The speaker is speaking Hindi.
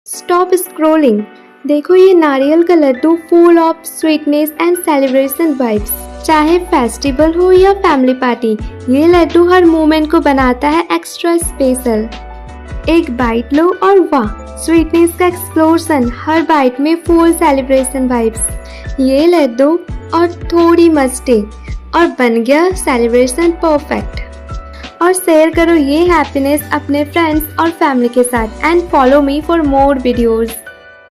Stop scrolling. देखो ये नारियल का लड्डू full of sweetness and celebration vibes. चाहे फेस्टिवल हो या फैमिली पार्टी, ये लड्डू हर मोमेंट को बनाता है एक्स्ट्रा स्पेशल। एक बाइट लो और वाह, स्वीटनेस का एक्सप्लोजन, हर बाइट में फुल सेलिब्रेशन वाइब्स। ये लड्डू और थोड़ी मस्ती और बन गया सेलिब्रेशन परफेक्ट। और शेयर करो ये हैप्पीनेस अपने फ्रेंड्स और फैमिली के साथ and follow me for more videos.